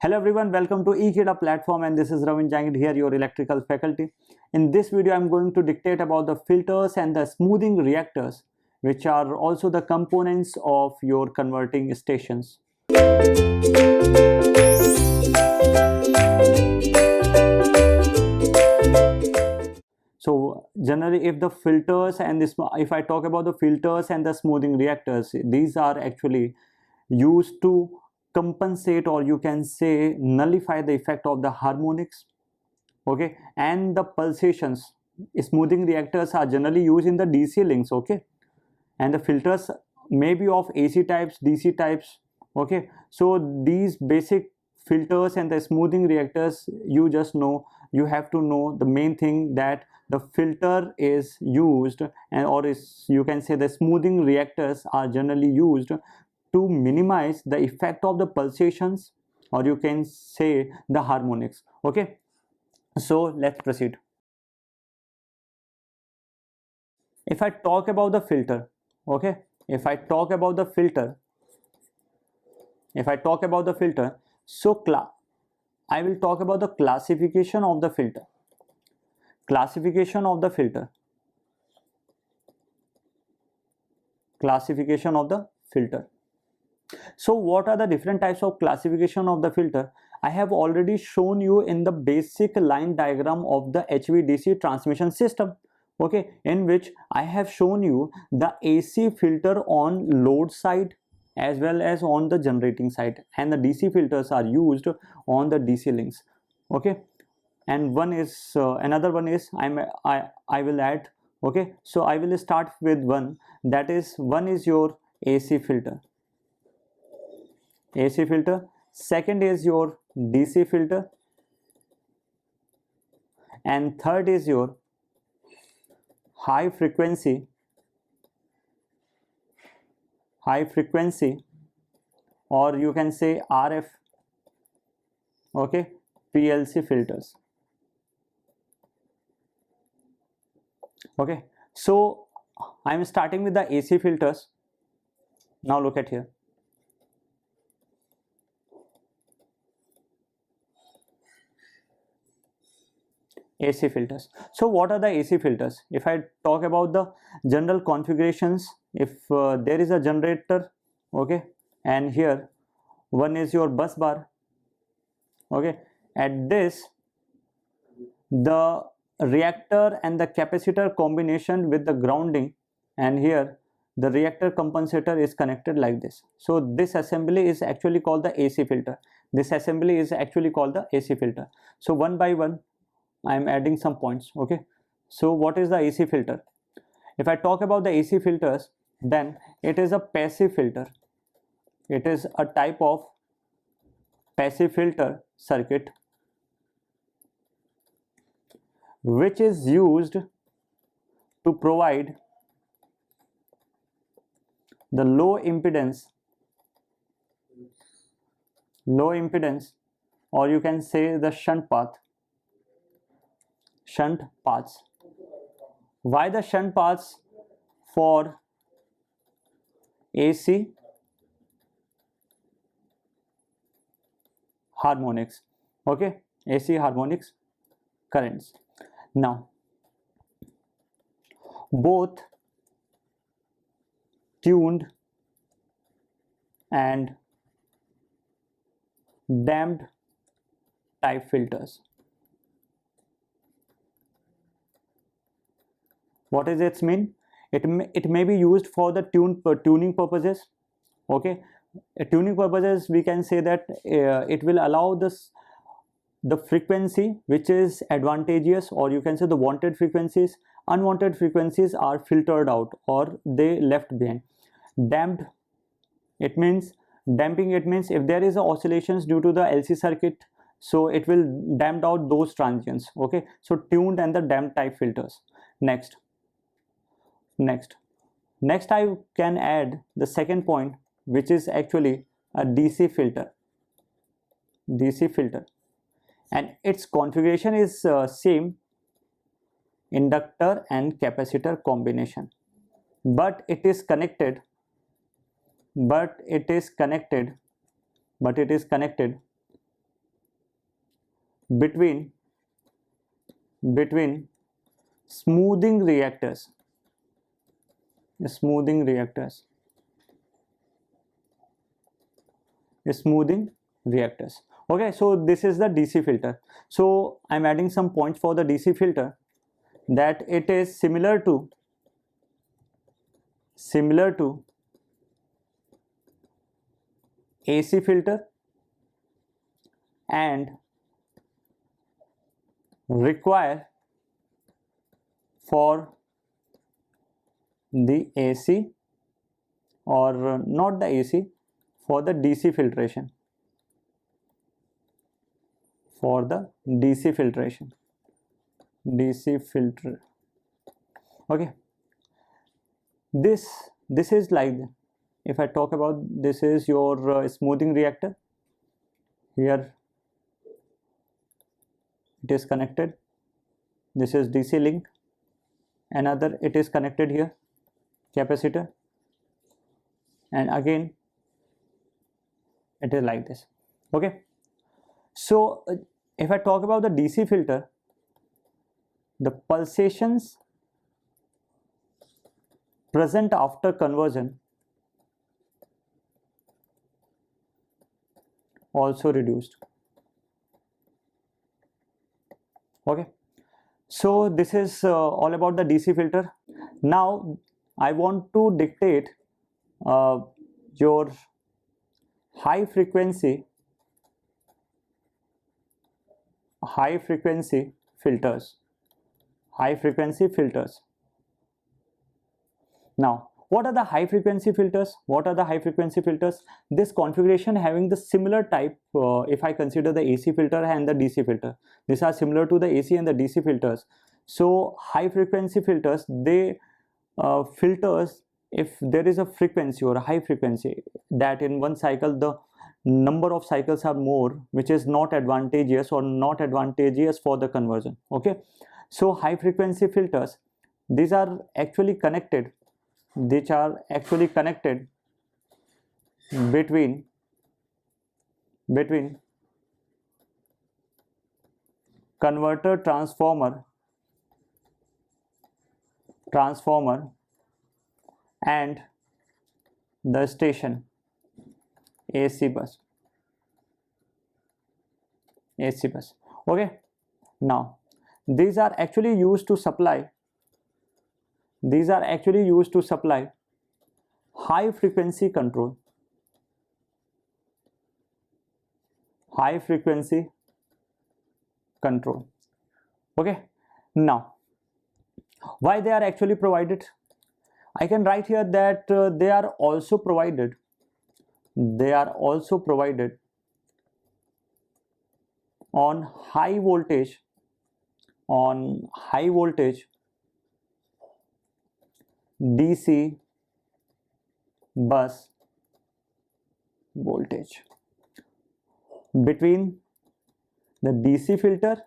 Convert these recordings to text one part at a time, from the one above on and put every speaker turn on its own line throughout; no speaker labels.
Hello everyone, welcome to eKida platform, and this is Ravin Jangid here, your electrical faculty. In this video, I'm going to dictate about the filters and the smoothing reactors, which are also the components of your converting stations. So generally, if I talk about the filters and the smoothing reactors, these are actually used to compensate, or you can say nullify, the effect of the harmonics, okay, and the pulsations. Smoothing reactors are generally used in the DC links, okay, and the filters may be of AC types, DC types, okay. So these basic filters and the smoothing reactors, you have to know the main thing, that the filter is used, you can say the smoothing reactors are generally used to minimize the effect of the pulsations, or you can say the harmonics, okay. So let's proceed. If I talk about the filter, okay, if I talk about the filter, so I will talk about the classification of the filter. Classification of the filter. So what are the different types of classification of the filter? I have already shown you in the basic line diagram of the HVDC transmission system, okay, in which I have shown you the AC filter on load side as well as on the generating side, and the DC filters are used on the DC links, okay. And another one is I will add, okay. So I will start with one is your AC filter. Second is your DC filter, and third is your high frequency or you can say RF, okay, PLC filters, okay. So I'm starting with the AC filters. Now look at here. AC filters. So what are the AC filters? If I talk about the general configurations, if there is a generator, okay, and here one is your bus bar, okay, at this the reactor and the capacitor combination with the grounding, and here the reactor compensator is connected like this. So this assembly is actually called the AC filter. So one by one I am adding some points, okay. So what is the AC filter? If I talk about the AC filters, then it is a passive filter. It is a type of passive filter circuit which is used to provide the low impedance, or you can say the shunt paths. Why the shunt paths? For AC harmonics, okay, AC harmonics currents. Now both tuned and damped type filters. What does it mean? It may be used for the tuning purposes, okay. Tuning purposes, we can say that it will allow the frequency which is advantageous, or you can say the wanted frequencies. Unwanted frequencies are filtered out, or they left behind. Damping it means if there is a oscillations due to the LC circuit, so it will damp out those transients, okay. So tuned and the damped type filters. Next I can add the second point, which is actually a DC filter, and its configuration is same, inductor and capacitor combination, but it is connected between smoothing reactors. Smoothing reactors. Okay, so this is the DC filter. So I'm adding some points for the DC filter, that it is similar to AC filter and require for the AC, or not the AC, for the DC filtration, DC filter. Okay, this is like, if I talk about, this is your smoothing reactor. Here it is connected, this is DC link, another it is connected here, capacitor, and again it is like this. Okay, so if I talk about the DC filter, the pulsations present after conversion also reduced. Okay, so this is all about the DC filter. Now I want to dictate your high frequency filters. Now, what are the high frequency filters? This configuration having the similar type, if I consider the AC filter and the DC filter, these are similar to the AC and the DC filters. So high frequency filters, they filters if there is a frequency or a high frequency that in one cycle the number of cycles are more, which is not advantageous for the conversion. Okay, so high frequency filters, these are actually connected between converter transformer and the station AC bus. Okay, now these are actually used to supply high frequency control. Okay, now why they are actually provided? I can write here that they are also provided on high voltage DC bus voltage between the DC filter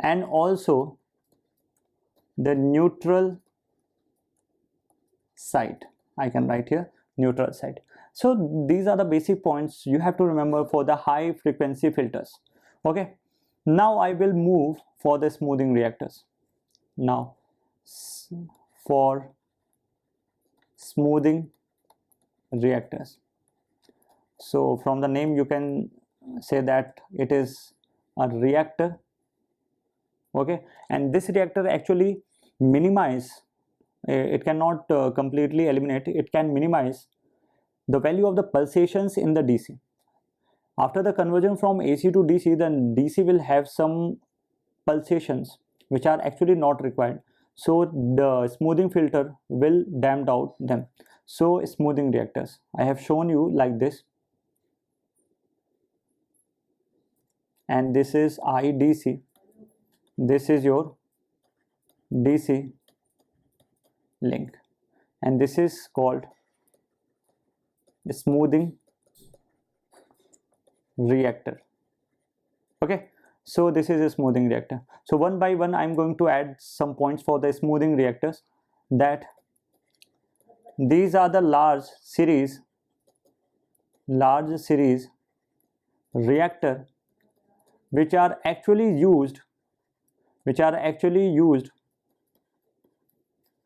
and also the neutral side. I can write here neutral side. So these are the basic points you have to remember for the high frequency filters. Okay, now I will move for the smoothing reactors. Now for smoothing reactors, so from the name you can say that it is a reactor. Okay, and this reactor actually minimize, it cannot completely eliminate, it can minimize the value of the pulsations in the DC. After the conversion from AC to DC, then DC will have some pulsations which are actually not required, so the smoothing filter will damp out them. So smoothing reactors, I have shown you like this, and this is IDC, this is your DC link, and this is called smoothing reactor. Okay, so this is a smoothing reactor. So one by one I'm going to add some points for the smoothing reactors, that these are the large series large series reactor which are actually used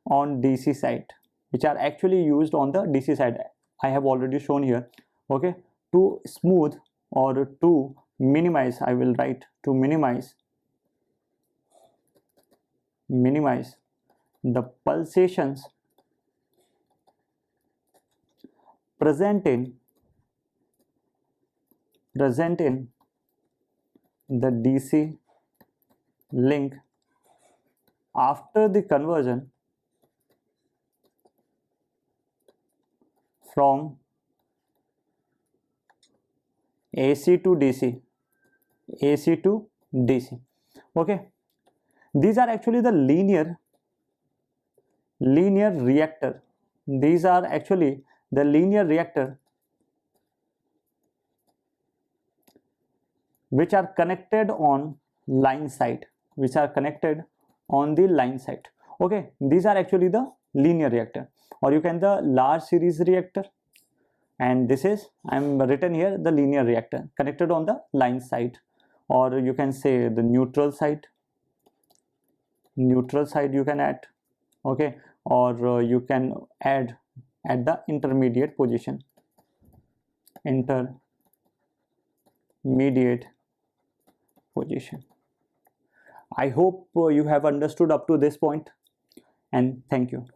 on DC side, which are actually used on the DC side. I have already shown here. Okay, to smooth or to minimize, I will write to minimize the pulsations present in the DC link after the conversion from AC to DC. Okay, these are actually the linear reactor. These are actually the linear reactor which are connected on line side, Okay, these are actually the linear reactor, or you can the large series reactor, and this is, I'm written here, the linear reactor connected on the line side, or you can say the neutral side you can add. Okay, or you can add at the intermediate position, I hope you have understood up to this point, and thank you.